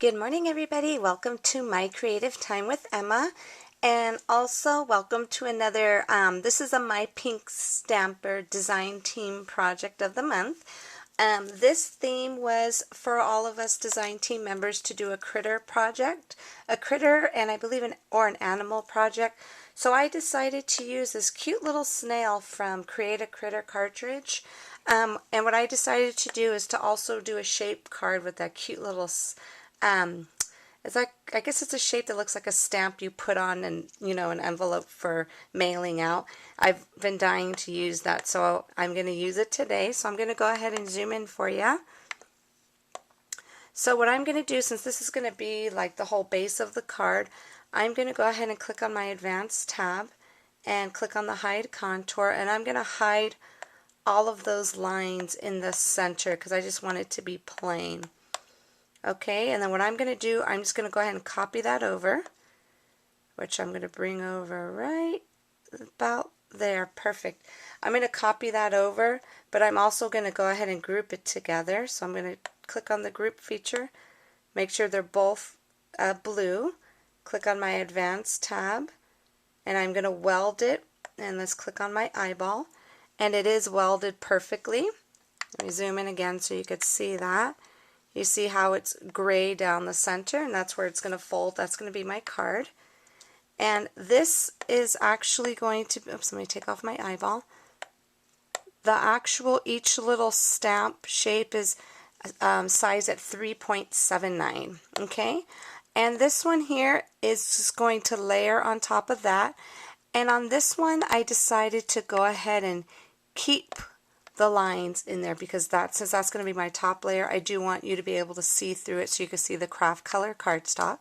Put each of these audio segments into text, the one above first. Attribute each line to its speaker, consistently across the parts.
Speaker 1: Good morning, everybody. Welcome to My Creative Time with Emma. And also welcome to another, this is a My Pink Stamper Design Team Project of the Month. This theme was for all of us design team members to do a critter project, a critter and I believe an animal project. So I decided to use this cute little snail from Create a Critter cartridge. And what I decided to do is to also do a shape card with that cute little it's like, I guess it's a shape that looks like a stamp you put on an envelope for mailing out. I've been dying to use that, so I'm going to use it today. So I'm going to go ahead and zoom in for you. So what I'm going to do, since this is going to be like the whole base of the card, I'm going to go ahead and click on my Advanced tab and click on the Hide Contour, and I'm going to hide all of those lines in the center because I just want it to be plain. Okay, and then what I'm going to do, I'm just going to go ahead and copy that over, which I'm going to bring over right about there. Perfect. I'm going to copy that over, but I'm also going to go ahead and group it together. So I'm going to click on the group feature, make sure they're both blue, click on my Advanced tab, and I'm going to weld it, and let's click on my eyeball, and it is welded perfectly. Let me zoom in again so you could see that. You see how it's gray down the center, and that's where it's going to fold. That's going to be my card. And this is actually going to, oops, let me take off my eyeball. The actual, each little stamp shape is size at 3.79, okay? And this one here is just going to layer on top of that. And on this one, I decided to go ahead and keep the lines in there because since that's going to be my top layer, I do want you to be able to see through it so you can see the craft color cardstock.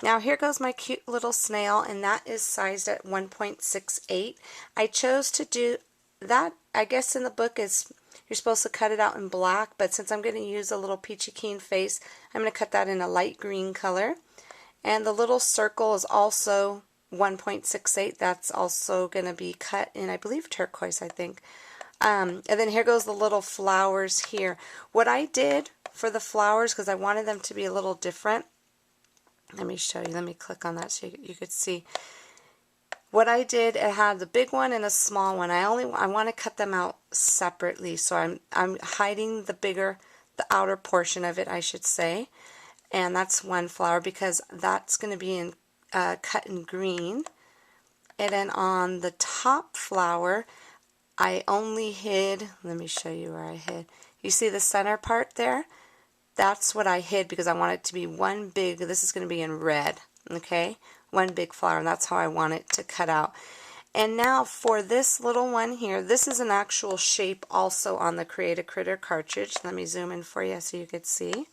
Speaker 1: Now here goes my cute little snail, and that is sized at 1.68. I chose to do that, I guess in the book is you're supposed to cut it out in black, but since I'm going to use a little peachy keen face, I'm going to cut that in a light green color. And the little circle is also 1.68. That's also going to be cut in, I believe, turquoise, I think. And then here goes the little flowers here. What I did for the flowers, because I wanted them to be a little different, let me show you. Let me click on that so you could see. What I did, it had the big one and a small one. I want to cut them out separately, so I'm hiding the outer portion of it, I should say. And that's one flower because that's going to be in cut in green. And then on the top flower, I only hid, let me show you where I hid. You see the center part there? That's what I hid because I want it to be one big, this is going to be in red, okay? One big flower, and that's how I want it to cut out. And now for this little one here, this is an actual shape also on the Create a Critter cartridge. Let me zoom in for you so you could see.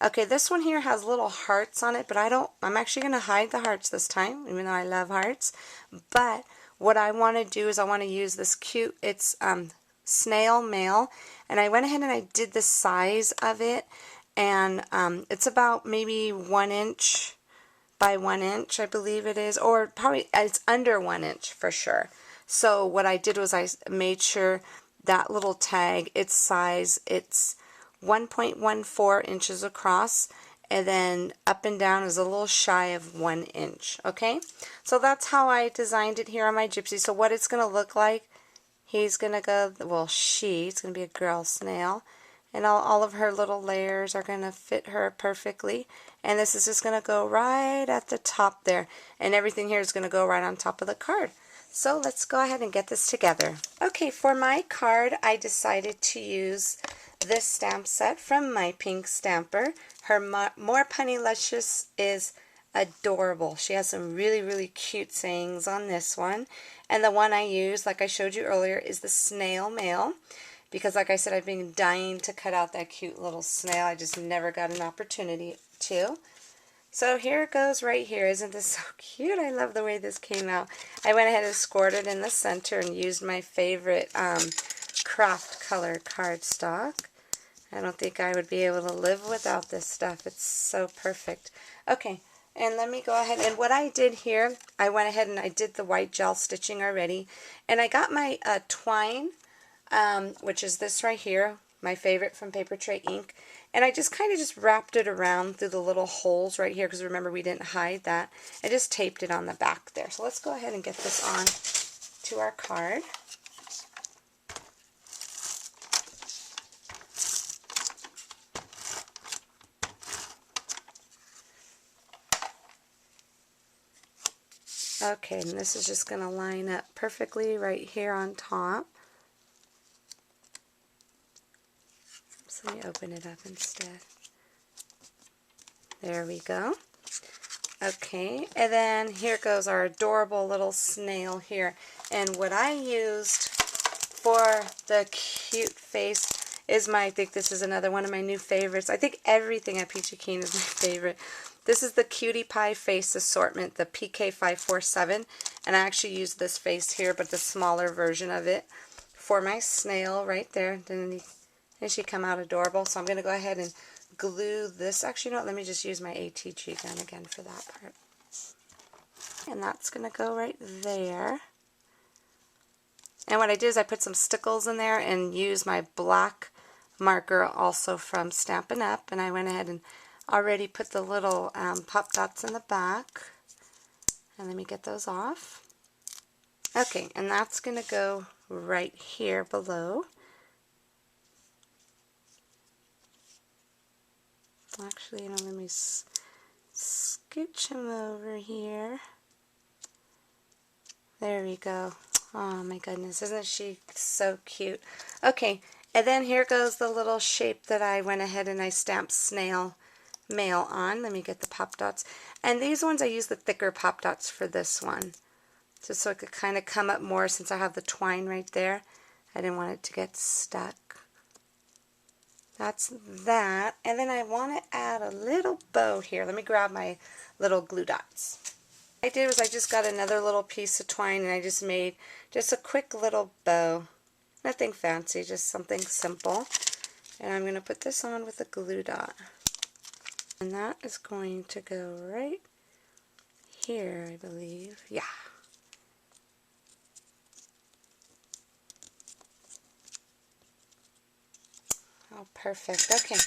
Speaker 1: Okay, this one here has little hearts on it, but I'm actually going to hide the hearts this time, even though I love hearts. But what I want to do is I want to use this cute, it's snail mail, and I went ahead and I did the size of it, and it's about maybe 1 inch by 1 inch, I believe it is, or probably it's under 1 inch for sure. So what I did was I made sure that little tag, its size, it's 1.14 inches across, and then up and down is a little shy of 1 inch. Okay, so that's how I designed it here on my gypsy. So what it's going to look like, he's going to go, well, it's going to be a girl snail, and all of her little layers are going to fit her perfectly, and this is just going to go right at the top there, and everything here is going to go right on top of the card. So let's go ahead and get this together. Okay, for my card, I decided to use this stamp set from My Pink Stamper. Her More Punnylicious is adorable. She has some really, really cute sayings on this one. And the one I use, like I showed you earlier, is the snail mail. Because like I said, I've been dying to cut out that cute little snail. I just never got an opportunity to. So here it goes right here. Isn't this so cute? I love the way this came out. I went ahead and scored it in the center and used my favorite craft color cardstock. I don't think I would be able to live without this stuff. It's so perfect. Okay, and let me go ahead. And what I did here, I went ahead and I did the white gel stitching already. And I got my twine, which is this right here, my favorite from Paper Tray Ink. And I just kind of just wrapped it around through the little holes right here, because remember we didn't hide that. I just taped it on the back there. So let's go ahead and get this on to our card. Okay, and this is just going to line up perfectly right here on top. So let me open it up instead. There we go. Okay, and then here goes our adorable little snail here. And what I used for the cute face is I think this is another one of my new favorites. I think everything at Peachy Keen is my favorite. This is the Cutie Pie Face Assortment, the PK547, and I actually used this face here, but the smaller version of it for my snail right there. Didn't she come out adorable? So I'm going to go ahead and glue this. Actually, no, let me just use my ATG gun again for that part. And that's going to go right there. And what I did is I put some stickles in there and used my black marker also from Stampin' Up! And I went ahead and already put the little pop dots in the back. And let me get those off. Okay, and that's going to go right here below. Actually, let me scooch him over here. There we go. Oh my goodness, isn't she so cute? Okay, and then here goes the little shape that I went ahead and I stamped snail mail on. Let me get the pop dots. And these ones I use the thicker pop dots for this one. Just so it could kind of come up more since I have the twine right there. I didn't want it to get stuck. That's that. And then I want to add a little bow here. Let me grab my little glue dots. What I did was I just got another little piece of twine and I just made just a quick little bow. Nothing fancy, just something simple. And I'm going to put this on with a glue dot. And that is going to go right here, I believe. Yeah. Oh, perfect. Okay.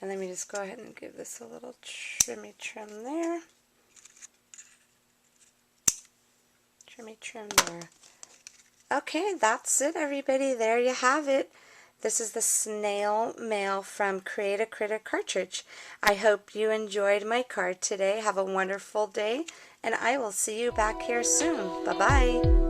Speaker 1: And let me just go ahead and give this a little trim there. Trim there. Okay, that's it, everybody. There you have it. This is the snail mail from Create a Critter cartridge. I hope you enjoyed my card today. Have a wonderful day, and I will see you back here soon. Bye-bye.